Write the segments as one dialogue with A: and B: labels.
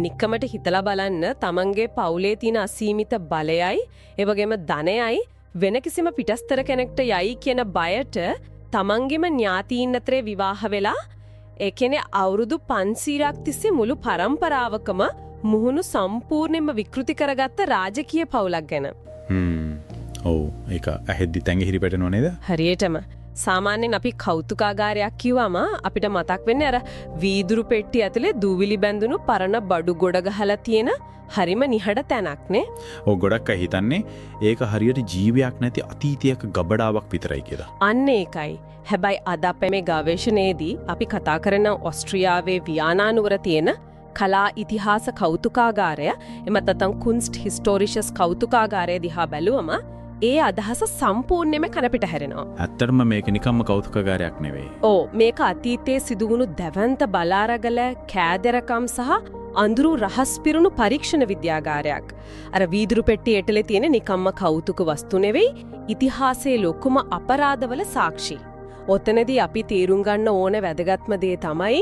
A: නික්කමට හිතලා බලන්න තමන්ගේ පවුලේ තියෙන අසීමිත බලයයි ඒ වගේම ධනයයි වෙන කිසිම පිටස්තර කෙනෙක්ට යයි කියන බයට තමන්ගේම ඥාතීන් අතරේ විවාහ වෙලා ඒ කියන්නේ අවුරුදු 500ක් තිස්සේ මුළු පරම්පරාවකම මුහුණු සම්පූර්ණයෙන්ම විකෘති කරගත්ත රාජකීය පවුලක් ගැන.
B: ඔව් ඒක ඇහෙද්දි තැඟ හිරිපැටෙනව නේද?
A: හරියටම. සාමාන්‍යයෙන් අපි කෞතුකාගාරයක් කිව්වම අපිට මතක් වෙන්නේ අර වීදුරු පෙට්ටිය ඇතුලේ දූවිලි බැඳුණු පරණ බඩු ගොඩ ගහලා තියෙන හරිම නිහඬ තැනක් නේ.
B: ඔව් ගොඩක් අය හිතන්නේ ඒක හරියට ජීවයක් නැති අතීතයක ගබඩාවක් විතරයි කියලා.
A: අන්න ඒකයි. හැබැයි අද අපේ මේ ගවේෂණයේදී අපි කතා කරන ඕස්ට්‍රියාවේ වියානා නුවර තියෙන කලා ඉතිහාස කෞතුකාගාරය එමත් නැත්නම් කුන්ස්ට් හිස්ටෝරිෂස් කෞතුකාගාරය දිහා බැලුවම ඒ අදහස සම්පූර්ණයෙන්ම කනපිට හැරෙනවා.
B: ඇත්තටම මේක නිකම්ම කෞතුකාගාරයක් නෙවෙයි.
A: ඔව් මේක අතීතයේ සිදුවුණු දැවැන්ත බලාරගල කෑදරකම් සහ අඳුරු රහස් පිරුණු පරීක්ෂණ විද්‍යාගාරයක්. අර වීදුරු පෙට්ටිය ඇතුලේ තියෙන නිකම්ම කෞතුක වස්තු නෙවෙයි ඉතිහාසයේ ලොකුම අපරාධවල සාක්ෂි. ඔතනදී අපි තීරුම් ගන්න ඕන වැදගත්ම දේ තමයි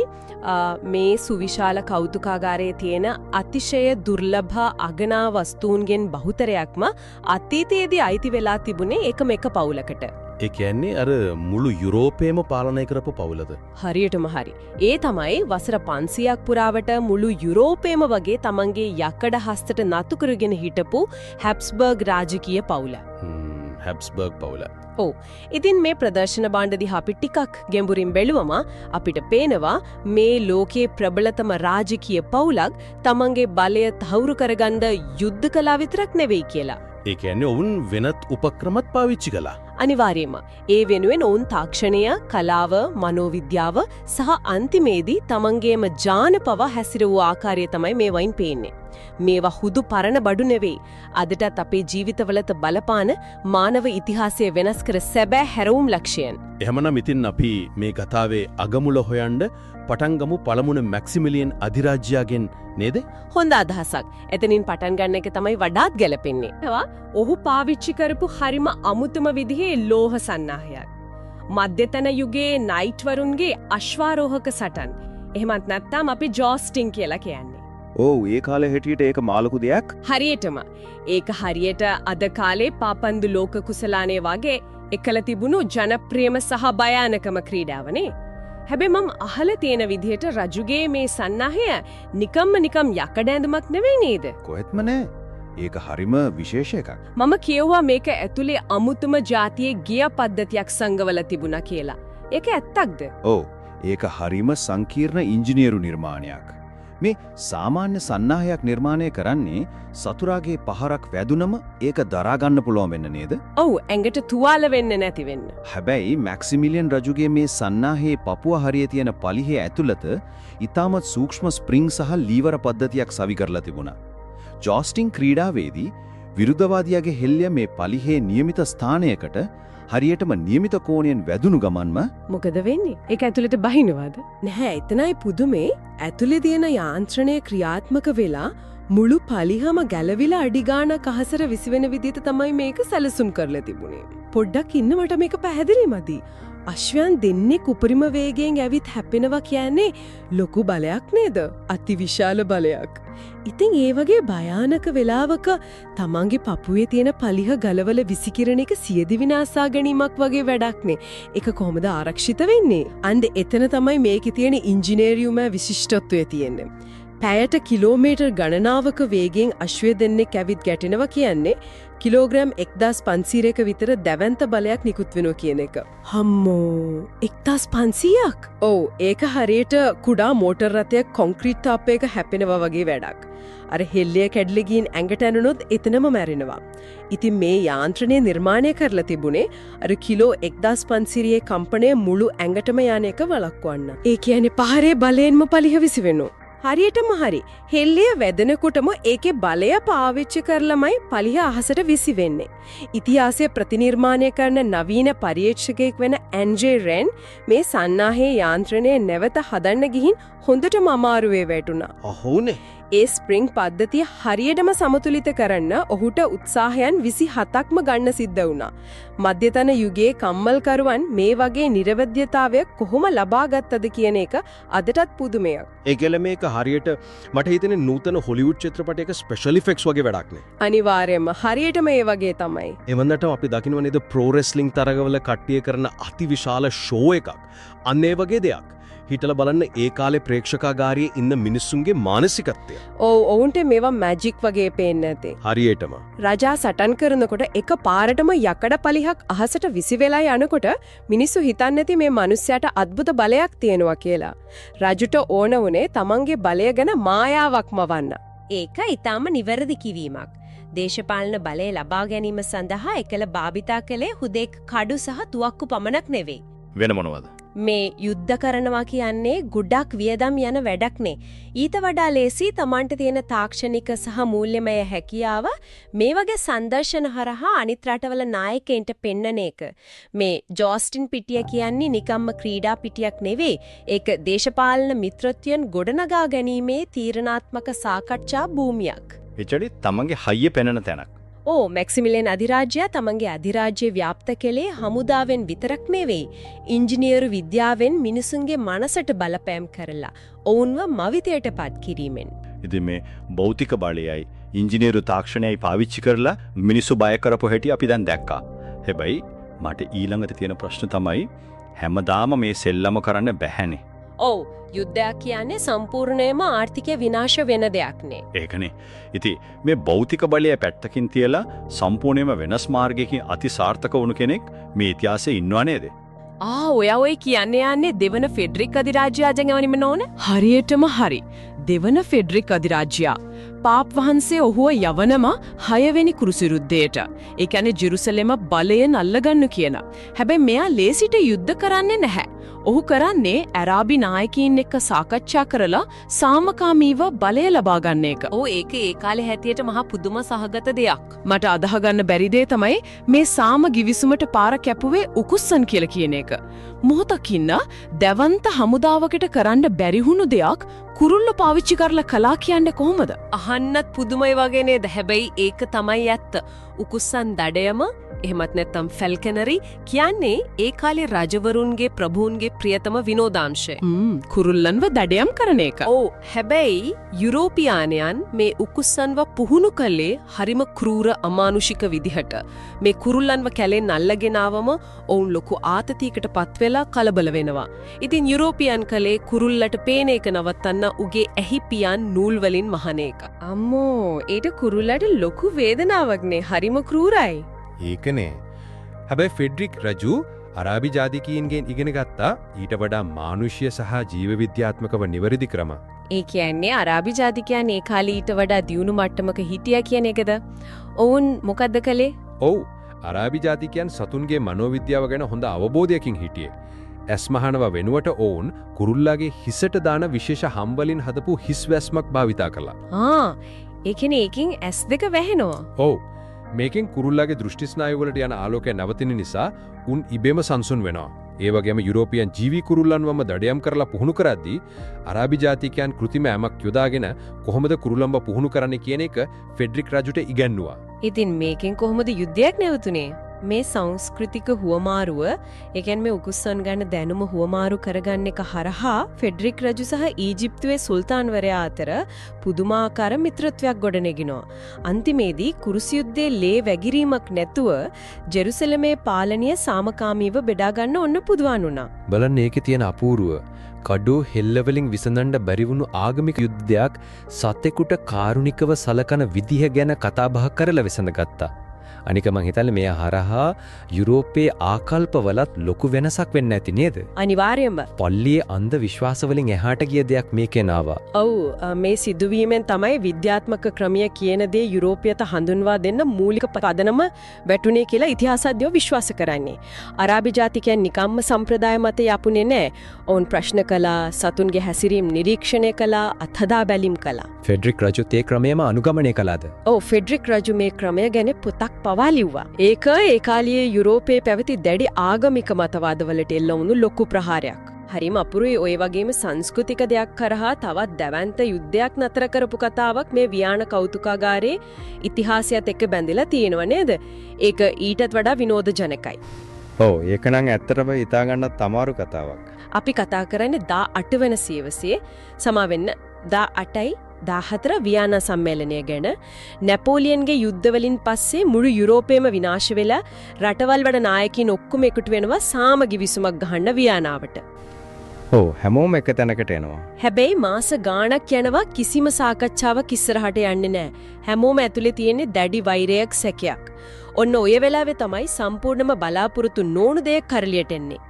A: මේ සුවිශාල කෞතුකාගාරයේ තියෙන අතිශය දුර්ලභ අගනා වස්තුන්ගෙන් බහුතරයක්ම අතීතයේදී අයිති වෙලා තිබුණේ එකම එක පවුලකට.
C: ඒ කියන්නේ අර මුළු යුරෝපයේම පාලනය කරපු පවුලද?
A: හරියටම හරි. ඒ තමයි වසර 500ක් පුරාවට මුළු යුරෝපයේම වගේ තමන්ගේ යකඩ හස්තට නතු කරගෙන හිටපු හැබ්ස්බර්ග් රාජකීය පවුල.
C: හැබ්ස්බර්ග් පවුල.
A: ඔව්. ඉතින් මේ ප්‍රදර්ශන භාණ්ඩ දිහා අපි ටිකක් ගැඹුරින් බැලුවම අපිට පේනවා මේ ලෝකයේ ප්‍රබලතම රාජකීය පවුලක් තමන්ගේ බලය තහවුරු කරගන්න යුද්ධ කළා විතරක් නෙවෙයි කියලා.
C: ඒ කියන්නේ ඔවුන් වෙනත් උපක්‍රමත් පාවිච්චි කළා.
A: අනිවාර්යයෙන්ම. ඒ වෙනුවෙන් ඔවුන් තාක්ෂණය, කලාව, මනෝවිද්‍යාව සහ අන්තිමේදී තමන්ගේම ජානපව හැසිරුව ආකාරය තමයි මේ වයින් පේන්නේ. මේවා හුදු පරණ බඩු නෙවෙයි. අදටත් අපේ ජීවිතවලට බලපාන මානව ඉතිහාසය වෙනස් කර සැබෑ හැරවුම් ලක්ෂයන්.
C: එහෙමනම් ඉතින් අපි මේ කතාවේ අගමුල හොයන්න පටන් ගමු පළමුණ මැක්සිමිලියන් අධිරාජ්‍යයෙන් නේද?
A: හොඳ අදහසක්. එතනින් පටන් ගන්න එක තමයි වඩාත් ගැලපෙන්නේ. ඒවා ඔහු පාවිච්චි කරපු හරිම අමුතුම විදිහේ ලෝහ සන්නාහයක්. මධ්‍යතන යුගයේ නයිට් වරුන්ගේ අශ්වාරෝහක සටන්. එහෙමත් නැත්නම් අපි ජෝස්ටින් කියලා කියන්නේ.
D: ඔව් ඒ කාලේ හැටියට ඒක මාළකු දෙයක්.
A: හරියටම. ඒක හරියට අද කාලේ පාපන්දු ලෝක කුසලානේ වගේ එකල තිබුණු ජනප්‍රියම සහ භයානකම ක්‍රීඩාවනේ. හැබැයි මම අහලා තියෙන විදිහට රජුගේ මේ සන්නාහය නිකම් යකඩ ඇඳුමක් නෙවෙයි නේද?
D: කොහෙත්ම නෑ. ඒක හරිම විශේෂ එකක්.
A: මම කියුවා මේක ඇතුලේ අමුතුම જાතියේ ගිය පද්ධතියක් සංගවලා තිබුණා කියලා. ඒක ඇත්තක්ද?
D: ඔව්. ඒක හරිම සංකීර්ණ ඉංජිනේරු නිර්මාණයක්. මේ සාමාන්‍ය සන්නාහයක් නිර්මාණය කරන්නේ සතුරාගේ පහරක් වැදුනම ඒක දරා ගන්න පුළුවන් වෙන්න නේද?
A: ඔව් ඇඟට තුවාල වෙන්නේ නැති වෙන්න.
D: හැබැයි මැක්සිමිලියන් රජුගේ මේ සන්නාහයේ පපුව හරියේ තියෙන පලිහේ ඇතුළත ඊටමත් සූක්ෂම ස්ප්‍රින්ග් සහ ලීවර පද්ධතියක් සවි කරලා තිබුණා. ජෝස්ටින් ක්‍රීඩාවේදී විරුද්ධවාදියාගේ හෙල්ලිය මේ පලිහේ નિયમિત ස්ථානයකට හරියටම નિયમિત කෝණයෙන් වැදුණු ගමන්ම
A: මොකද වෙන්නේ? ඒක ඇතුළට බහිනවද? නැහැ, එතනයි පුදුමේ. ඇතුළේ තියෙන යාන්ත්‍රණය ක්‍රියාත්මක වෙලා මුළු පලිහම ගැලවිලා අඩි ගාණක් අහසර විසිවෙන විදිහට තමයි මේක සැලසුම් කරලා තිබුණේ. පොඩ්ඩක් ඉන්න මට මේක පැහැදිලිමදි. අශ්වයන් දෙන්නෙක් උපරිම වේගයෙන් ඇවිත් හැපෙනවා කියන්නේ ලොකු බලයක් නේද? අතිවිශාල බලයක්. ඉතින් ඒ වගේ භයානක වෙලාවක තමන්ගේ පපුවේ තියෙන පලිහ ගලවල විසිකිරණ එක සියදි විනාශා ගැනීමක් වගේ වැඩක් නේ. ඒක කොහොමද ආරක්ෂිත වෙන්නේ? අන්ද එතන තමයි මේකේ තියෙන ඉංජිනේරියුම විශිෂ්ටත්වය තියෙන්නේ. පැයට කිලෝමීටර් ගණනාවක වේගයෙන් අශ්වය දෙන්නෙක් ඇවිත් ගැටෙනවා කියන්නේ කිලෝග්‍රෑම් 1500ක විතර දැවැන්ත බලයක් නිකුත් වෙනවා කියන එක. හම්මෝ 1500ක්? ඔව් ඒක හරියට කුඩා මෝටර් රථයක් කොන්ක්‍රීට් තාප්පයක හැපෙනවා වගේ වැඩක්. අර හෙල්ලිය කැඩලා ගින් ඇඟට ඇනුනොත් එතනම මැරෙනවා. ඉතින් මේ යාන්ත්‍රණය නිර්මාණය කරලා තිබුණේ අර කිලෝ 1500 කම්පනය මුළු ඇඟටම යන එක වළක්වන්න. ඒ කියන්නේ පහරේ බලයෙන්ම පලිහ විසිවෙනවා. හරියටම හරි. හෙල්ලිය වැදෙනකොටම ඒකේ බලය පාවිච්චි කරලමයි පලිහ අහසට විසිවෙන්නේ. ඉතිහාසය ප්‍රතිනිර්මාණය කරන නවීන පරීක්ෂකයෙක් වෙන ඇන්ජේ රෙන් මේ සන්නාහයේ යාන්ත්‍රණය නැවත හදන්න ගිහින් හොඳටම අමාරුවේ වැටුණා.
C: අහෝනේ.
A: ඒ ස්ප්‍රින්ග් පද්ධතිය හරියටම සමතුලිත කරන්න ඔහුට උත්සාහයන් 27ක්ම ගන්න සිද්ධ වුණා. මධ්‍යතන යුගයේ කම්මල්කරුවන් මේ වගේ නිර්වද්‍යතාවය කොහොම ලබා ගත්තද කියන එක අදටත් පුදුමයක්.
C: ඒකල මේක හරියට මට හිතෙන්නේ නූතන හොලිවුඩ් චිත්‍රපටයක ස්පෙෂල් ඉෆෙක්ට්ස් වගේ වැඩක් නේ.
A: අනිවාර්යයෙන්ම හරියටම ඒ වගේ තමයි.
C: එවන්නට අපි දකින්න නේද ප්‍රෝ රෙස්ලිං තරගවල කට්ටිය කරන අතිවිශාල ෂෝ එකක්. අන්න ඒ වගේ දෙයක්. හිතලා බලන්න ඒ කාලේ ප්‍රේක්ෂකාගාරයේ ඉන්න මිනිස්සුන්ගේ මානසිකත්වය.
A: ඔවුන්ට මේවා මැජික් වගේ පේන්නේ නැතේ.
C: හරියටම.
A: රජා සටන් කරනකොට එක පාරටම යකඩ පලිහක් අහසට විසි වෙලා යනකොට මිනිස්සු හිතන්නේ නැති මේ මිනිස්සයාට අద్భుත බලයක් තියෙනවා කියලා. රජුට ඕන වුණේ තමන්ගේ බලය ගැන මායාවක්ම වන්න.
E: ඒක ඊටාම නිවැරදි කිවීමක්. දේශපාලන බලය ලබා ගැනීම සඳහා එකල භාවිතා කළේ හුදෙක් කඩු සහ තුවක්කු පමණක් නෙවෙයි.
B: වෙන මොනවද?
E: මේ යුද්ධ කරනවා කියන්නේ ගොඩක් වියදම් යන වැඩක් නේ. ඊට වඩා ලේසි Tamanට තියෙන තාක්ෂණික සහ මූල්‍යමය හැකියාව මේ වගේ සංදර්ශන හරහා අනිත් රටවල නායකයින්ට පෙන්නන එක. මේ ජෝස්ටින් පිටිය කියන්නේ නිකම්ම ක්‍රීඩා පිටියක් නෙවෙයි. ඒක දේශපාලන මිත්‍රත්වයන් ගොඩනගා ගැනීමේ තීරණාත්මක සාකච්ඡා භූමියක්.
B: එචඩි තමන්ගේ හයිය පෙනෙන තැනක්.
E: මැක්සිමිලියන් අධිරාජ්‍යය තමන්ගේ අධිරාජ්‍ය ව්‍යාප්ත කළේ හමුදාවෙන් විතරක් නෙවෙයි. ඉංජිනේරු විද්‍යාවෙන් මිනිසුන්ගේ මනසට බලපෑම් කරලා ඔවුන්ව මවිතයට පත් කිරීමෙන්.
B: ඉතින් මේ භෞතික බලයයි ඉංජිනේරු තාක්ෂණයයි පාවිච්චි කරලා මිනිස්සු බය කරපු හැටි අපි දැන් දැක්කා. හැබැයි මට ඊළඟට තියෙන ප්‍රශ්න තමයි හැමදාම මේ සෙල්ලම කරන්න බැහැනේ.
E: යුද්ධයක් කියන්නේ සම්පූර්ණයෙන්ම ආර්ථිකය විනාශ වෙන දෙයක් නේ.
B: ඒකනේ. ඉතින් මේ භෞතික බලය පැත්තකින් තියලා සම්පූර්ණයෙන්ම වෙනස් මාර්ගයකින් අතිසාර්ථක වුණු කෙනෙක් මේ ඉතිහාසයේ ඉන්නව නේද?
A: ඔය කියන්නේ යන්නේ දෙවන ෆෙඩරික් අධිරාජ්‍යයෙන් යවනිම නෝන? හරියටම හරි. දෙවන ෆෙඩරික් අධිරාජ්‍යයා පාප් වහන්සේ ඔහුව යවනම 6 වෙනි කුරුසිරුද්දේට. ඒ කියන්නේ ජෙරුසලෙම බලයෙන් අල්ලගන්න කියන. හැබැයි මෙයා ලේසිට යුද්ධ කරන්නේ නැහැ. ඔහු කරන්නේ ඇරාබි නායකයින් එක්ක සාකච්ඡා කරලා සාමකාමීව බලය ලබා ගන්න එක.
E: ඒක ඒ කාලේ හැටියට මහා පුදුම සහගත දෙයක්.
A: මට අදහ ගන්න බැරි දේ තමයි මේ සාම ගිවිසුමට පාර කැපුවේ උකුස්සන් කියලා කියන එක. මොහොතකින් දැවන්ත හමුදාවකට කරන්න බැරි වුණු දෙයක් කුරුල්ල පාවිච්චි කරලා කලා කියන්නේ කොහොමද?
E: අහන්නත් පුදුමයි වගේ නේද? හැබැයි ඒක තමයි ඇත්ත. උකුස්සන් දඩයම එහෙමත් නැත්නම් ෆැල්කනරි කියන්නේ ඒ කාලේ රජවරුන්ගේ ප්‍රභූන්ගේ ප්‍රියතම විනෝදාංශය.
A: කුරුල්ලන්ව දඩයම් කරන එක.
E: හැබැයි යුරෝපියානයන් මේ උකුස්සන්ව පුහුණු කළේ හරිම ක්‍රූර අමානුෂික විදිහට. මේ කුරුල්ලන්ව කැලෙන් අල්ලගෙන ආවම ඔවුන් ලොකු ආතතියකට පත් වෙලා කලබල වෙනවා. ඉතින් යුරෝපියන් කලේ කුරුල්ලට පේන එක නවත්තන්න උගේ ඇහි පියන් නූල් වලින් මහන එක.
A: ඒක කුරුල්ලට ලොකු වේදනාවක් නේ. හරිම ක්‍රූරයි.
C: ඒකනේ. හැබැයි ෆෙඩරික් රජු අරාබි ජාතිකයින්ගෙන් ඉගෙන ගත්තා ඊට වඩා මානුෂ්‍ය සහ ජීව විද්‍යාත්මකව නිවැරදි ක්‍රම.
E: ඒ කියන්නේ අරාබි ජාතිකයන් ඒ කාලේ ඊට වඩා දියුණු මට්ටමක හිටියා කියන එකද? ඔවුන් මොකද්ද කළේ?
C: අරාබි ජාතිකයන් සතුන්ගේ මනෝවිද්‍යාව ගැන හොඳ අවබෝධයකින් හිටියේ. ඇස් මහනව වෙනුවට ඔවුන් කුරුල්ලාගේ හිසට දාන විශේෂ හම්වලින් හදපු හිස් වැස්මක් භාවිතා කළා.
E: ඒ කියන්නේ ඒකෙන් ඇස් දෙක වැහෙනවා.
C: මේකෙන් කුරුල්ලාගේ දෘෂ්ටි ස්නායු වලට යන ආලෝකය නවතින නිසා උන් ඉබේම සංසුන් වෙනවා. ඒ වගේම යුරෝපියන් ජීවි කුරුල්ලන්වම දඩයම් කරලා පුහුණු කරද්දී අරාබි ජාතිකයන් කෘතිම ඇමක් යොදාගෙන කොහොමද කුරුල්ලන්ව පුහුණු කරන්නේ කියන එක ෆෙඩරික් රජුට ඉගැන්නුවා.
E: ඉතින් මේකෙන් කොහොමද යුද්ධයක් නැවතුනේ? මේ සංස්කෘතික හුවමාරුව, ඒ කියන්නේ මේ උකුස්සන් ගන්න දැනුම හුවමාරු කරගන්න එක හරහා ෆෙඩරික් රජු සහ ඊජිප්තුවේ සුල්තාන්වරයා අතර පුදුමාකාර මිත්‍රත්වයක් ගොඩනැගිනවා. අන්තිමේදී කුරුසි යුද්ධයේ ලේ වැගිරීමක් නැතුව ජෙරුසලමේ පාලනය සාමකාමීව බෙදා ගන්න ඔන්න පුදුවන් වුණා.
C: බලන්න ඒකේ තියෙන අපූර්ව කඩෝ හෙල්ලවලින් විසඳන්න බැරි වුණු ආගමික යුද්ධයක් සතෙකුට කාරුණිකව සලකන විදිහ ගැන කතා බහ කරලා විසඳගත්තා. අනික මං හිතන්නේ මේ හරහා යුරෝපයේ ආකල්පවලත් ලොකු වෙනසක් වෙන්න ඇති නේද?
E: අනිවාර්යයෙන්ම.
C: පල්ලියේ අන්ධ විශ්වාස වලින් එහාට ගිය දෙයක් මේකෙන් ආවා.
A: මේ සිදුවීමෙන් තමයි විද්‍යාත්මක ක්‍රමය කියන දේ යුරෝපයට හඳුන්වා දෙන්න මූලික පදනම වැටුනේ කියලා ඉතිහාසඥයෝ විශ්වාස කරන්නේ. අරාබි ජාතිකයන් නිකම්ම සම්ප්‍රදාය මත යපුනේ නැහැ. ඔවුන් ප්‍රශ්න කළා, සතුන්ගේ හැසිරීම් නිරීක්ෂණය කළා, අත්හදා බැලීම් කළා.
C: ෆෙඩරික් රජු ඒ ක්‍රමයම අනුගමනය කළාද?
A: ෆෙඩරික් රජු මේ ක්‍රමය ගැන පොතක් පවා ලිව්වා. ඒක ඒ කාලයේ යුරෝපයේ පැවති දැඩි ආගමික මතවාදවලට එල්ල වුණු ලොකු ප්‍රහාරයක්. හරිම අපුරුයි ඔය වගේම සංස්කෘතික දෙයක් කරහා තවත් දැවැන්ත යුද්ධයක් නතර කරපු කතාවක් මේ වියාන කෞතුකාගාරයේ ඉතිහාසයත් එක්ක බැඳිලා තියෙනව නේද? ඒක ඊටත් වඩා විනෝදජනකයි.
C: ඔව් ඒක නම් ඇත්තටම හිතා ගන්නත් අමාරු කතාවක්.
A: අපි කතා කරන්නේ 18 වෙනි සියවසේ සමාවෙන්න 18යි 14 වියානා සම්මේලනය ගැන. නැපෝලියන්ගේ යුද්ධවලින් පස්සේ මුළු යුරෝපයේම විනාශ වෙලා රටවල් වල නායකින් ඔක්කොම එකතු වෙනවා සාමගි විසුමක් ගහන්න වියානාවට.
C: ඔව් හැමෝම එක තැනකට එනවා.
A: හැබැයි මාස ගාණක් යනවා කිසිම සාකච්ඡාවක් ඉස්සරහට යන්නේ නැහැ. හැමෝම ඇතුලේ තියෙන්නේ දැඩි වෛරයක් සැකයක්. ඔන්න ඔය වෙලාවේ තමයි සම්පූර්ණම බලාපොරොත්තු නොවුණු දෙයක් කරලියට එන්නේ.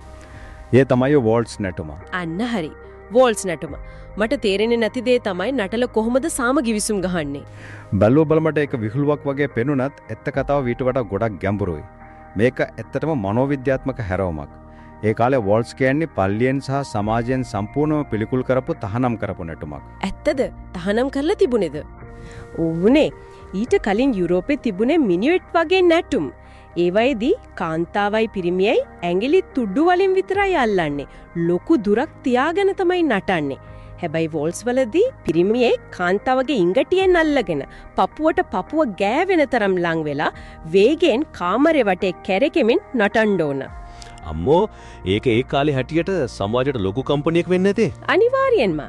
C: ඒ තමයි වෝල්ට්ස් නැටුම.
A: අන්න හරි. වෝල්ට්ස් නැටුම. මට තේරෙන්නේ නැති දේ තමයි නටල කොහොමද සාමගි විසුම් ගහන්නේ.
C: බැලුව බලමට ඒක විහිළුවක් වගේ පෙනුනත් ඇත්ත කතාව ඊට වඩා ගොඩක් ගැඹුරුයි. මේක ඇත්තටම මනෝවිද්‍යාත්මක හැරවුමක්. ඒ කාලේ වෝල්ට්ස් කියන්නේ පල්ලියෙන් සහ සමාජයෙන් සම්පූර්ණව පිළිකුල් කරපු තහනම් කරපු නැටුමක්.
A: ඇත්තද? තහනම් කරලා තිබුණේද? ඕනේ. ඊට කලින් යුරෝපේ තිබුණේ මිනිවෙට් වගේ නැටුම්. ඒවයිදී කාන්තාවයි පිරිමියයි ඇඟිලි තුඩු වලින් විතරයි අල්ලන්නේ. ලොකු දුරක් තියාගෙන තමයි නටන්නේ. හැබැයි වෝල්ස් වලදී පිරිමියේ කාන්තාවගේ ඉඟටියෙන් අල්ලගෙන පපුවට පපුව ගෑවෙන තරම් ලං වෙලා වේගෙන් කාමරේ වටේ කැරකෙමින් නටන්න ඕන.
F: අම්මෝ ඒක ඒ කාලේ හැටියට සමාජයට ලොකු කම්පනියක් වෙන්න ඇතේ.
A: අනිවාර්යෙන්ම.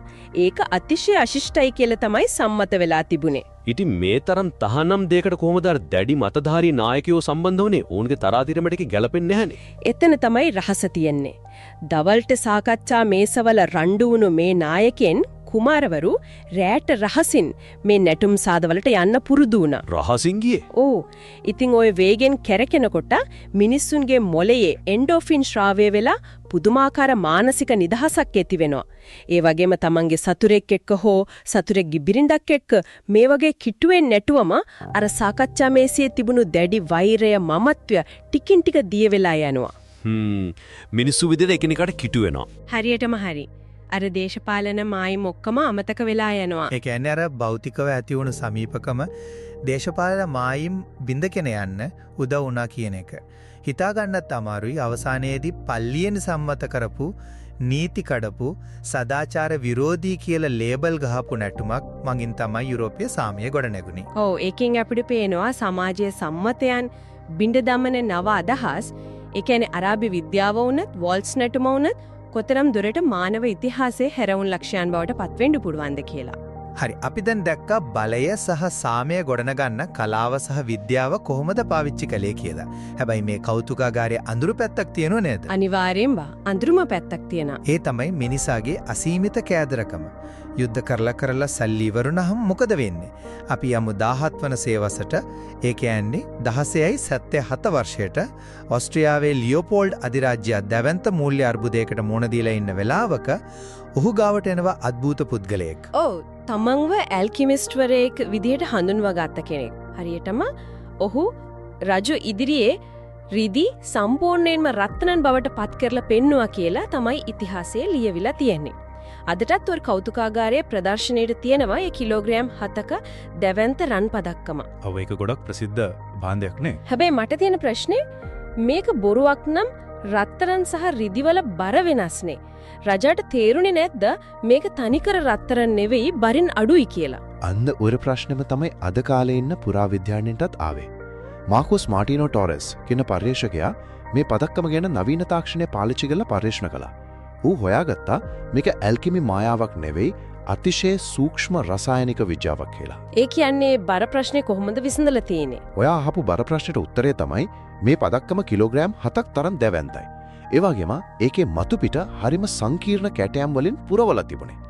A: ඒක අතිශය අශිෂ්ටයි කියලා තමයි සම්මත වෙලා තිබුණේ.
F: ඉතින් මේ තරම් තහනම් දෙයකට කොහොමද අර දැඩි මතධාරී නායකයෝ සම්බන්ධ වුණේ? ඔවුන්ගේ තරාතිරමට ඒක ගැලපෙන්නේ නැහනේ.
A: එතන තමයි රහස තියෙන්නේ. දවල්ට සාකච්ඡා මේසවල රණ්ඩු වුණු මේ නායකයන් කුමාරවරු රැට රහසින් මේ නැටුම් සාදවලට යන්න පුරුදු වුණා.
F: රහසින් ගියේ?
A: ඕ. ඉතින් ওই වේගෙන් කැරකෙනකොට මිනිස්සුන්ගේ මොළයේ එන්ඩෝෆින් ශ්‍රාවය වෙලා පුදුමාකාර මානසික නිදහසක් ඇති වෙනවා. ඒ වගේම තමන්ගේ සතුරෙක් එක්ක හෝ සතුරෙක්ගේ බිරිඳක් එක්ක මේ වගේ කිට්ටුවෙන් නැටුවම අර සාකච්ඡා මේසයේ තිබුණු දැඩි වෛරය මමත්වය ටිකින් ටික දිය වෙලා යනවා.
F: මිනිස්සු විදිහට එකිනෙකාට කිට්ටු වෙනවා.
A: හරියටම හරි. අර දේශපාලන මායිම් ඔක්කොම අමතක වෙලා යනවා.
G: ඒ කියන්නේ අර භෞතිකව ඇති වුණු සමීපකම දේශපාලන මායිම් බින්දගෙන යන්න උදව් වුණා කියන එක. හිතා ගන්නත් අමාරුයි. අවසානයේදී පල්ලියෙන් සම්මත කරපු නීති කඩපු සදාචාර විරෝධී කියලා ලේබල් ගහපු නැටුමක් මගින් තමයි යුරෝපීය සාමය ගොඩ නැගුණේ.
A: ඔව් ඒකෙන් අපිට පේනවා සමාජයේ සම්මතයන් බින්ද දමන නව අදහස්. ඒ කියන්නේ අරාබි විද්‍යාව වුණත් වෝල්ට්ස් නැටුම වුණත් කොතරම් දුරට මානව ඉතිහාසයේ හැරවුන් ලක්ෂයන් බවට පත්වෙන්න පුළුවන්ද කියලා.
G: හරි අපි දැන් දැක්කා බලය සහ සාමය ගොඩනගන්න කලාව සහ විද්‍යාව කොහොමද පාවිච්චි කළේ කියලා. හැබැයි මේ කෞතුකාගාරයේ අඳුරු පැත්තක් තියෙනව නේද?
A: අනිවාර්යෙන්ම අඳුරුම පැත්තක් තියෙනවා.
G: ඒ තමයි මිනිසාගේ අසීමිත කෑදරකම. යුද්ධ කරලා සල්ලි ඉවරුනහම මොකද වෙන්නේ? අපි යමු 17 වන සේවසට. ඒ කියන්නේ 1677 වර්ෂයට ඕස්ට්‍රියාවේ ලියෝපෝල්ඩ් අධිරාජ්‍ය දැවැන්ත මූල්‍ය අර්බුදයකට මුහුණ දීලා ඉන්න වෙලාවක ඔහු ගාවට එනවා අద్భుත පුද්ගලයෙක්.
A: ඔව් තමන්ව ඇල්කිමිස්ට්වරයෙක් විදිහට හඳුන්වා ගත්ත කෙනෙක්. හරියටම ඔහු රජු ඉදිරියේ රිදි සම්පූර්ණයෙන්ම රත්නන් බවට පත් කරලා පෙන්නවා කියලා තමයි ඉතිහාසයේ ලියවිලා තියෙන්නේ. අදටත් ඔය කෞතුකාගාරයේ ප්‍රදර්ශනයේ තියෙනවා ඒ කිලෝග්‍රෑම් 7ක දැවැන්ත රන් පදක්කම.
H: ඔව් ඒක ගොඩක් ප්‍රසිද්ධ භාණ්ඩයක් නේ.
A: හැබැයි මට තියෙන ප්‍රශ්නේ මේක බොරුවක් නම් රත්තරන් සහ රිදිවල බර වෙනස්නේ. රජාට තේරුනේ නැද්ද මේක තනිකර රත්තරන් නෙවෙයි බරින් අඩුයි කියලා?
I: අන්න ඔය ප්‍රශ්නෙම තමයි අද කාලේ ඉන්න පුරාවිද්‍යාඥයන්ටත් ආවේ. මාකෝස් මාටිනෝ ටොරස් කියන පර්යේෂකයා මේ පදක්කම ගැන නවීන තාක්ෂණය පාවිච්චි කරලා පර්යේෂණ කළා. ඌ හොයාගත්තා මේක ඇල්කිමි මායාවක් නෙවෙයි අතිශය සූක්ෂම රසායනික විද්‍යාවක් කියලා.
A: ඒ කියන්නේ බර ප්‍රශ්නේ කොහොමද විසඳලා තියෙන්නේ?
I: ඔයා අහපු බර ප්‍රශ්නෙට උත්තරේ තමයි මේ පදක්කම කිලෝග්‍රෑම් 7ක් තරම් දැවැන්තයි. ඒ වගේම ඒකේ මතු පිට හරිම සංකීර්ණ කැටයම් වලින් පුරවලා තිබුණේ.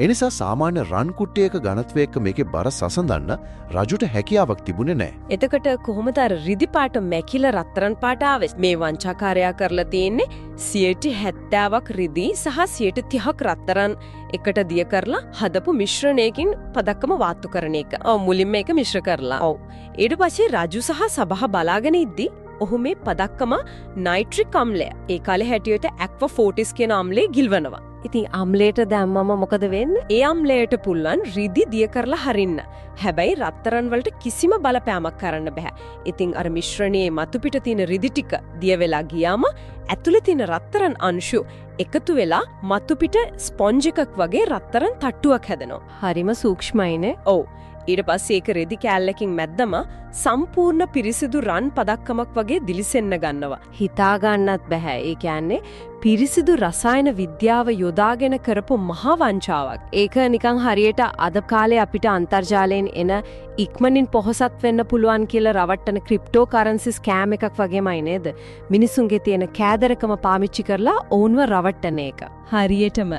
I: ඒ නිසා සාමාන්‍ය රන් කුට්ටියක ඝනත්වයක මේකේ බර සසඳන්න රජුට හැකියාවක් තිබුණේ නැහැ.
A: එතකොට කොහොමද අර රිදි පාට මැකිලා රත්තරන් පාට ආවේ? මේ වංචාකාරයා කරලා තියෙන්නේ 70%ක් රිදි සහ 30%ක් රත්තරන් එකට දිය කරලා හදපු මිශ්‍රණයකින් පදක්කම වාත්තු කරන එක. ඔව් මුලින්ම ඒක මිශ්‍ර කරලා. ඔව්. ඊට පස්සේ රජු සහ සභාව බලාගෙන ඉද්දි ඔහු මේ පදක්කම නයිට්‍රික් අම්ලය ඒ කාලේ හැටියට ඇක්වා ෆෝටිස් කියන අම්ලේ ගිල්වනවා. ඉතින් අම්ලයට දැම්මම මොකද වෙන්නේ? ඒ අම්ලයට පුල්ලන් රිදි දිය කරලා හරින්න. හැබැයි රත්තරන් වලට කිසිම බලපෑමක් කරන්න බෑ. ඉතින් අර මිශ්‍රණයේ මතු පිට තියෙන රිදි ටික දිය වෙලා ගියාම
E: ඇතුලේ තියෙන රත්තරන් අංශු එකතු වෙලා මතු පිට ස්පොන්ජ් එකක් වගේ රත්තරන් තට්ටුවක් හැදෙනවා. හරිම සූක්ෂමයිනේ. ඔව්. ඊට පස්සේ ඒක රෙදි කෑල්ලකින් මැද්දම සම්පූර්ණ පිරිසිදු රන් පදක්කමක් වගේ දිලිසෙන්න ගන්නවා. හිතා ගන්නත් බෑ. ඒ කියන්නේ පිරිසිදු රසායන විද්‍යාව යොදාගෙන කරපු මහා වංචාවක්. ඒක නිකන් හරියට අද කාලේ අපිට අන්තර්ජාලයෙන් එන ඉක්මනින් පොහසත් වෙන්න පුළුවන් කියලා රවට්ටන ක්‍රිප්ටෝ කරන්සි ස්කෑම් එකක් වගේමයි නේද? මිනිසුන්ගේ තියෙන කෑදරකම පාවිච්චි කරලා ඔවුන්ව රවට්ටන එක. හරියටම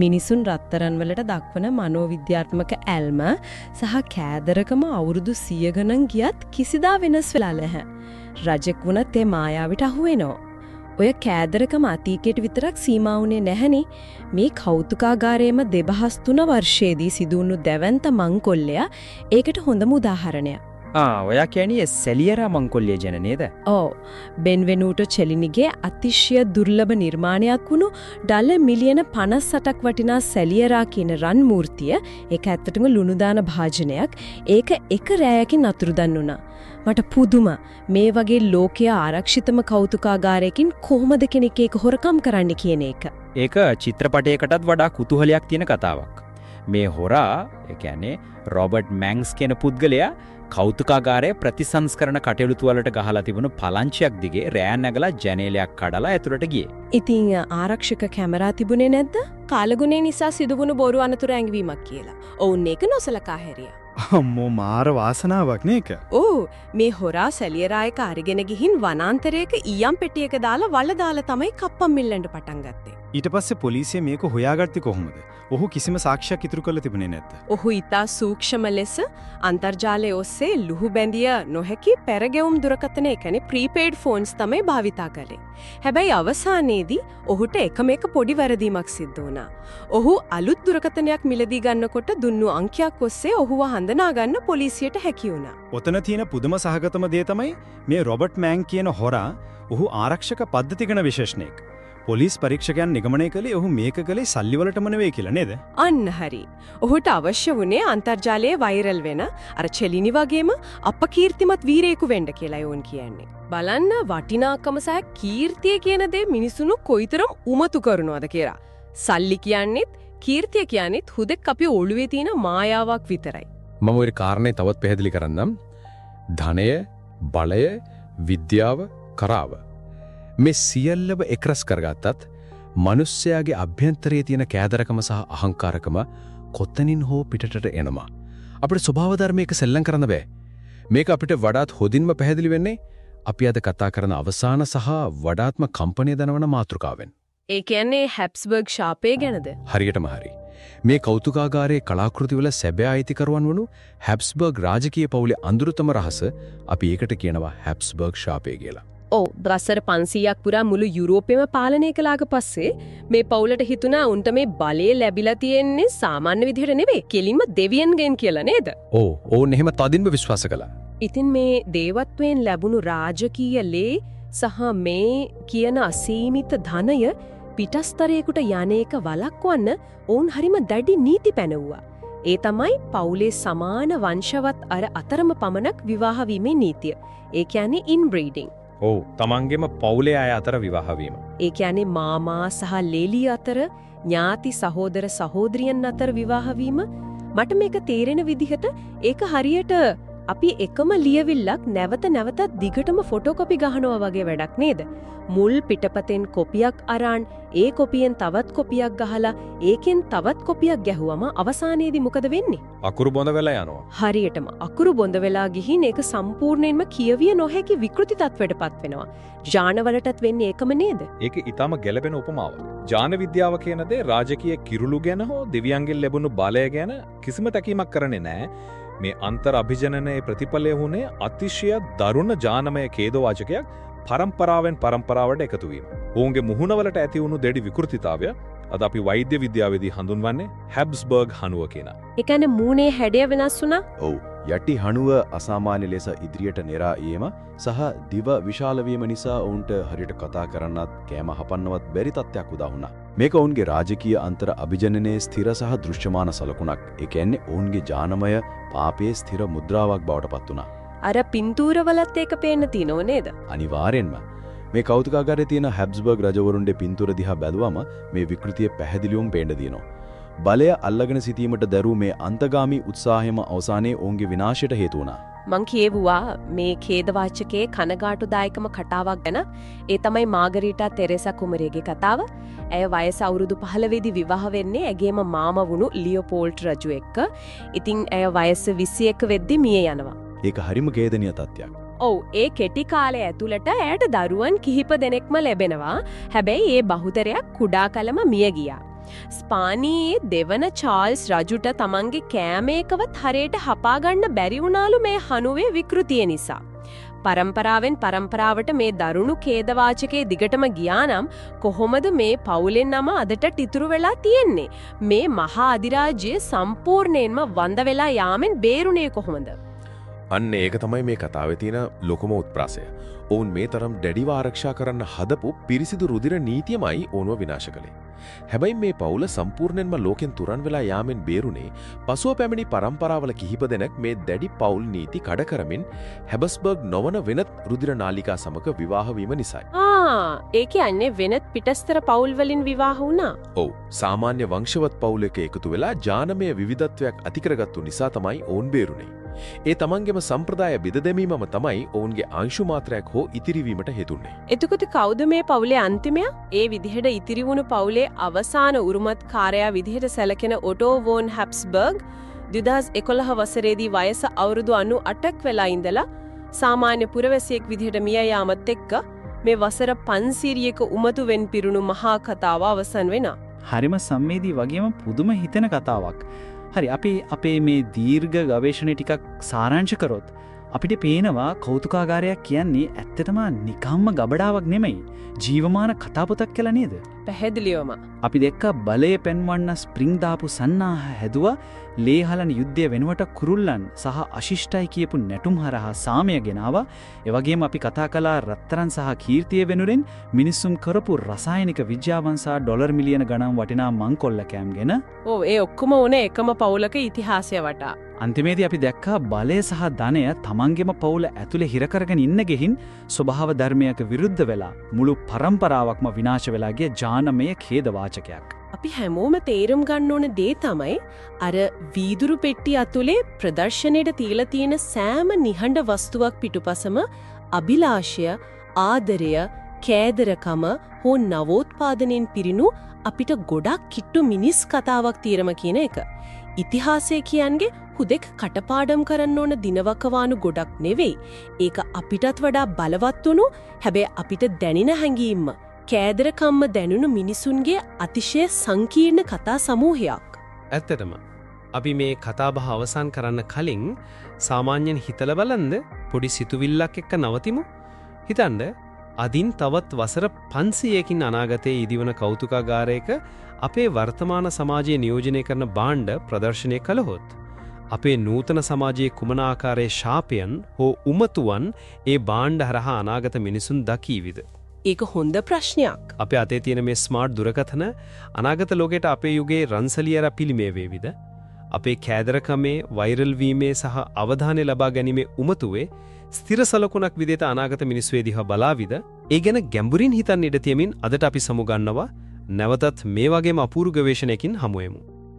E: මිනිසුන් රත්තරන් වලට දක්වන මනෝවිද්‍යාත්මක ඇල්ම සහ කෑදරකම අවුරුදු 100 ගණන් ගියත් කිසිදා වෙනස් වෙලා නැහැ. රජෙක් වුණත් ඒ මායාවට අහු වෙනවා. ඔය කෑදරකම අතීතයට විතරක් සීමා වුණේ නැහනේ. මේ කෞතුකාගාරයේම 2003 වර්ෂයේදී සිදුවුණු දැවැන්ත මංකොල්ලය ඒකට හොඳම උදාහරණයක්.
J: ඔයා කියන්නේ සෙලියරා මංකොල්ලිය ජන නේද?
E: ඔව්. බෙන්වෙනූටෝ චෙලිනිගේ අතිශය දුර්ලභ නිර්මාණයක් වුණු ඩොලර් මිලියන 58ක් වටිනා සෙලියරා කියන රන් මූර්තිය ඒක ඇත්තටම ලුණු දාන භාජනයක්. ඒක එක රැයකින් අතුරුදන් වුණා. මට පුදුම මේ වගේ ලෝකයේ ආරක්ෂිතම කෞතුකාගාරයකින් කොහොමද කෙනෙක් ඒක හොරකම් කරන්න කියන එක.
J: ඒක චිත්‍රපටයකටත් වඩා කුතුහලයක් තියෙන කතාවක්. මේ හොරා ඒ කියන්නේ රොබර්ට් මැන්ග්ස් කියන පුද්ගලයා කෞතුකාගාරයේ ප්‍රතිසංස්කරණ කටයුතු වලට ගහලා තිබුණු පලංචියක් දිගේ රෑ නැගලා ජනේලයක් කඩලා ඇතුළට ගියේ.
E: ඉතින් ආරක්ෂක කැමරා තිබුණේ නැද්ද? කාලගුණය නිසා සිදුවුණු බොරු අනතුරු ඇඟවීමක් කියලා. ඔවුන් ඒක නොසලකා හැරියා.
H: අම්මෝ මාර වාසනාවක් නේක.
E: ඕ මේ හොරා සැලියරායක අරගෙන ගිහින් වනාන්තරයක ඊයම් පෙට්ටියක දාලා වල දාලා තමයි කප්පම් මිල්ලන්න පටන් ගත්තේ.
H: ඊට පස්සේ පොලිසිය මේක හොයාගත්තේ කොහොමද? ඔහු කිසිම සාක්ෂියක් ඉතුරු කරලා තිබුණේ නැද්ද?
E: ඔහු ඊතා සූක්ෂම ලෙස අන්තර්ජාලය ඔස්සේ ලුහු බැඳිය නොහැකි පෙරගෙවුම් දුරකථන එකනේ ප්‍රීපේඩ් ෆෝන්ස් තමයි භාවිතා කළේ. හැබැයි අවසානයේදී ඔහුට එකම එක පොඩි වැරදීමක් සිද්ධ වුණා. ඔහු අලුත් දුරකථනයක් මිලදී ගන්නකොට දුන්නු අංකයක් ඔස්සේ ඔහුව හඳුනා ගන්න පොලිසියට හැකි වුණා.
H: ඔතන තියෙන පුදුම සහගතම දේ තමයි මේ රොබර්ට් මෑන් කියන හොරා ඔහු ආරක්ෂක පද්ධතිගණ විශේෂණයෙක්. පොලිස් පරීක්ෂකයන් නිගමනය කළේ ඔහු මේක කළේ සල්ලි වලටම නෙවෙයි කියලා නේද?
E: අන්න හරි. ඔහුට අවශ්‍ය වුණේ අන්තර්ජාලයේ වෛරල් වෙන අර චෙලිනි වගේම අපකීර්තිමත් වීරයෙකු වෙන්න කියලා යෝන් කියන්නේ. බලන්න වටිනාකම සහ කීර්තිය කියන දේ මිනිසුණු කොයිතරම් උමතු කරනවද කියලා. සල්ලි කියන්නේත් කීර්තිය කියන්නේත් හුදෙක් අපේ ඔළුවේ තියෙන මායාවක් විතරයි.
C: මම ওই කාරණේ තවත් පැහැදිලි කරන්නම්. ධනය, බලය, විද්‍යාව, කරාව මේ සියල්ලම එක්රස් කරගත්තත් මිනිස්යාගේ අභ්‍යන්තරයේ තියෙන කෑදරකම සහ අහංකාරකම කොතනින් හෝ පිටටට එනවා. අපිට ස්වභාව ධර්මයක සෙල්ලම් කරන්න බෑ. මේක අපිට වඩාත් හොදින්ම පැහැදිලි වෙන්නේ අපි අද කතා කරන අවසාන සහ වඩාත්ම කම්පණය දනවන මාතෘකාවෙන්.
E: ඒ කියන්නේ හැබ්ස්බර්ග් ශාපය ගැනද?
C: හරියටම හරි. මේ කෞතුකාගාරයේ කලාකෘතිවල සැබෑ අයිතිකරුවන් වුණු හැබ්ස්බර්ග් රාජකීය පවුලේ අඳුරතම රහස අපි ඒකට කියනවා හැබ්ස්බර්ග් ශාපය කියලා.
E: ඔව් දසර 500ක් පුරා මුළු යුරෝපෙම පාලනය කළාට පස්සේ මේ පවුලට හිතුණා උන්ට මේ බලය ලැබිලා තියෙන්නේ සාමාන්‍ය විදිහට නෙවෙයි කෙලින්ම දෙවියන්ගෙන් කියලා නේද?
C: ඕන් එහෙම තදින්ම විශ්වාස කළා.
E: ඉතින් මේ දේවත්වයෙන් ලැබුණු රාජකීය ලේ සහ මේ කියන අසීමිත ධනය පිටස්තරයකට යන්නේක වළක්වන්න ඔවුන් හරිම දැඩි නීති පැනෙව්වා. ඒ තමයි පවුලේ සමාන වංශවත් අර අතරම පමණක් විවාහ වීමේ නීතිය. ඒ කියන්නේ ඉන්බ්‍රීඩින්.
C: තමන්ගේම පවුලේ අය අතර විවාහ වීම.
E: ඒ කියන්නේ මාමා සහ ලේලි අතර ඥාති සහෝදර සහෝදරියන් අතර විවාහ වීම. මට මේක තේරෙන විදිහට ඒක හරියට අපි එකම ලියවිල්ලක් නැවත නැවතත් දිගටම ෆොටෝකොපි ගහනවා වගේ වැඩක් නේද? මුල් පිටපතෙන් කොපියක් අරන් ඒ කොපියෙන් තවත් කොපියක් ගහලා ඒකෙන් තවත් කොපියක් ගැහුවම අවසානයේදී මොකද වෙන්නේ?
C: අකුරු බොඳ වෙලා යනවා.
E: හරියටම අකුරු බොඳ වෙලා ගිහින් ඒක සම්පූර්ණයෙන්ම කියවිය නොහැකි විකෘති තත්වයටපත් වෙනවා. ජානවලටත් වෙන්නේ ඒකම නේද?
K: ඒක ඊටම ගැළපෙන උපමාවක්. ජාන විද්‍යාව කියන දේ රාජකීය කිරුළු ගැන හෝ දෙවියන්ගෙන් ලැබුණු බලය ගැන කිසිම තැකීමක් කරන්නේ නැහැ. මේ අන්තර් අභිජනනයේ ප්‍රතිඵලය වුණේ අතිශය දරුණ ජානමය ඛේදවාචකයක් පරම්පරාවෙන් පරම්පරාවට එකතු වීම. ඔවුන්ගේ මුහුණවලට ඇති වුණු දැඩි විකෘතිතාවය අද අපි වෛද්‍ය විද්‍යාවේදී හඳුන්වන්නේ හැබ්ස්බර්ග් හනුව කියලා.
E: ඒ කියන්නේ මූණේ හැඩය වෙනස් වුණා?
D: ඔව්. යටි හනුව අසාමාන්‍ය ලෙස ඉදිරියට නෙරා ඊම සහ දිව විශාල වීම නිසා ඔවුන්ට හරියට කතා කරන්නත් කෑම හපන්නවත් බැරි තත්ත්වයක් උදා වුණා. මේක ඔවුන්ගේ රාජකීය අන්තර අභිජනනයේ ස්ථිර සහ දෘශ්‍යමාන සලකුණක්. ඒ කියන්නේ ඔවුන්ගේ ජානමය පාපයේ ස්ථිර මුද්‍රාවක් බවට පත් වුණා.
E: අර පින්තූරවලත් ඒක පේන්න තියෙනව නේද?
D: අනිවාර්යෙන්ම මේ කෞතුකාගාරයේ තියෙන හැබ්ස්බර්ග් රජවරුන්ගේ පින්තූර දිහා බැලුවම මේ විකෘතිය පැහැදිලිවම පේන්න දිනවා. බලය අල්ලගෙන සිටීමට දරූ මේ අන්තගාමී උත්සාහයම අවසානයේ ඔවුන්ගේ විනාශයට හේතු වුණා.
E: මං කියවුවා මේ ඛේදවාචකයේ කනගාටුදායකම කතාවක් ගැන. ඒ තමයි මාගරීටා තෙරේසා කුමරියගේ කතාව. ඇය වයස අවුරුදු 15 දී විවාහ වෙන්නේ ඇගේම මාමා වුණු ලියෝපෝල්ඩ් රජු එක්ක. ඉතින් ඇය වයස 21 වෙද්දි මිය යනවා.
D: ඒක හරිම ඛේදනීය තත්ත්වයක්.
E: ඔව් ඒ කෙටි කාලය ඇතුළත ඇයට දරුවන් කිහිප දෙනෙක්ම ලැබෙනවා. හැබැයි ඒ බහුතරයක් කුඩා කලම මිය ගියා. ස්පානීයේ දෙවන චාල්ස් රජුට තමන්ගේ කෑමේකවත් හරියට හපා ගන්න බැරි වුණාලු මේ හනුවේ විකෘතිය නිසා. පරම්පරාවෙන් පරම්පරාවට මේ දරුණු ඛේදවාචකයේ දිගටම ගියා නම් කොහොමද මේ පවුලෙන් නම අදට ටිතුරු වෙලා තියෙන්නේ? මේ මහා අධිරාජ්‍යය සම්පූර්ණයෙන්ම වඳ වෙලා යාමෙන් බේරුණේ කොහොමද?
I: අන්න ඒක තමයි මේ කතාවේ තියෙන ලොකුම උත්ප්‍රාසය. ඔවුන් මේ තරම් දැඩිව ආරක්ෂා කරන්න හදපු පිරිසිදු රුධිර නීතියමයි ඔවුන්ව විනාශ කළේ. හැබැයි මේ පවුල සම්පූර්ණයෙන්ම ලෝකෙන් තුරන් වෙලා යාමෙන් බේරුණේ පසුව පැමිණි පරම්පරාවල කිහිප දෙනෙක් මේ දැඩි පවුල් නීති කඩ කරමින් හැබස්බර්ග් නොවන වෙනත් රුධිර නාලිකා සමග විවාහ වීම නිසායි.
E: ඒ කියන්නේ වෙනත් පිටස්තර පවුල් වලින් විවාහ වුණා.
I: ඔව් සාමාන්‍ය වංශවත් පවුලක එකතු වෙලා ජානමය විවිධත්වයක් ඇති කරගත්තු නිසා තමයි ඔවුන් බේරුණේ. ඒ තමන්ගේම සම්ප්‍රදාය බෙද දැමීමම තමයි ඔවුන්ගේ අංශු මාත්‍රයක් හෝ ඉතිරිවීමට හේතුන්නේ.
E: එතකොට කවුද මේ පවුලේ අන්තිමයා? ඒ විදිහට ඉතිරි වුණු පවුලේ අවසාන උරුමත්කාරයා විදිහට සැලකෙන ඔටෝ වෝන් හැබ්ස්බර්ග් 2011 වසරේදී වයස අවුරුදු 98ක් වෙලා ඉඳලා සාමාන්‍ය පුරවැසියෙක් විදිහට මිය යාමත් එක්ක මේ වසර 500ක උමතුවෙන් පිරුණු මහා කතාව අවසන් වෙනවා.
J: හරිම සම්මේදී වගේම පුදුම හිතෙන කතාවක්. හරි අපි අපේ මේ දීර්ඝ ගවේෂණය ටිකක් සාරාංශ කරොත් අපිට පේනවා කෞතුකාගාරයක් කියන්නේ ඇත්තටම නිකම්ම ගබඩාවක් නෙමෙයි ජීවමාන කතාපොතක් කියලා නේද?
E: පැහැදිලිවම.
J: අපි දැක්ක බලය පෙන්වන්න ස්ප්‍රින්ග් දාපු සන්නාහ හැදුවා ලේහලන යුද්ධය වෙනුවට කුරුල්ලන් සහ අශිෂ්ටයි කියපු නැටුම් හරහා සාමය ගෙනාවා. ඒ වගේම අපි කතා කළා රත්තරන් සහ කීර්තිය වෙනුවෙන් මිනිස්සුන් කරපු රසායනික විද්‍යාවන් සහ ඩොලර් මිලියන ගණන් වටිනා මංකොල්ල කෑම් ගැන.
E: ඔව් ඒ ඔක්කොම උනේ එකම පවුලක ඉතිහාසය වටා.
J: අන්තිමේදී අපි දැක්කා බලය සහ ධනය තමන්ගේම පවුල ඇතුලේ හිර කරගෙන ඉන්න ගෙහින් ස්වභාව ධර්මයක විරුද්ධ වෙලා මුළු පරම්පරාවක්ම විනාශ වෙලා ගිය ජානමය ඛේදවාචකයක්.
E: අපි හැමෝම තේරුම් ගන්න ඕන දේ තමයි අර වීදුරු පෙට්ටිය ඇතුලේ ප්‍රදර්ශනයට තියලා තියෙන සෑම නිහඬ වස්තුවක් පිටුපසම අභිලාෂය, ආදරය, කෑදරකම හෝ නවෝත්පාදනයෙන් පිරිණු අපිට ගොඩක් කිට්ටු මිනිස් කතාවක් తీරම කියන එක. ඉතිහාසය කියන්නේ හුදෙක් කටපාඩම් කරන්න ඕන දිනවකවානු ගොඩක් නෙවෙයි. ඒක අපිටත් වඩා බලවත් වුණු හැබැයි අපිට දැනෙන හැඟීම්ම කෑදරකම්ම දැනුණු මිනිසුන්ගේ අතිශය සංකීර්ණ කතා සමූහයක්.
C: ඇත්තටම අපි මේ කතාබහ අවසන් කරන්න කලින් සාමාන්‍යයෙන් හිතලා බලන්න පොඩි සිතුවිල්ලක් එක්ක නවතිමු. හිතන්න අදින් තවත් වසර 500කින් අනාගතයේ ඉදිවන කෞතුකාගාරයක අපේ වර්තමාන සමාජයේ නියෝජනය කරන භාණ්ඩ ප්‍රදර්ශනය කළහොත් අපේ නූතන සමාජයේ කුමන ආකාරයේ ශාපයන් හෝ උමතුවන් ඒ භාණ්ඩ හරහා අනාගත මිනිසුන් දකීවිද?
E: ඒක හොඳ ප්‍රශ්නයක්.
C: අපේ අතේ තියෙන මේ ස්මාර්ට් දුරකථන අනාගත ලෝකයට අපේ යුගයේ රන්සලියර පිළිමේ වේවිද? අපේ කෑදරකමේ වෛරල් වීමේ සහ අවධානය ලබා ගැනීමේ උමතුවේ ස්ථිර සලකුණක් විදිහට අනාගත මිනිස්සු දිහා බලාවිද? ඒ ගැන ගැඹුරින් හිතන්න ඉඩ තියමින් අදට අපි සමුගන්නවා නැවතත් මේ වගේම අපූර්ව ගවේෂණයකින් හමු වෙමු.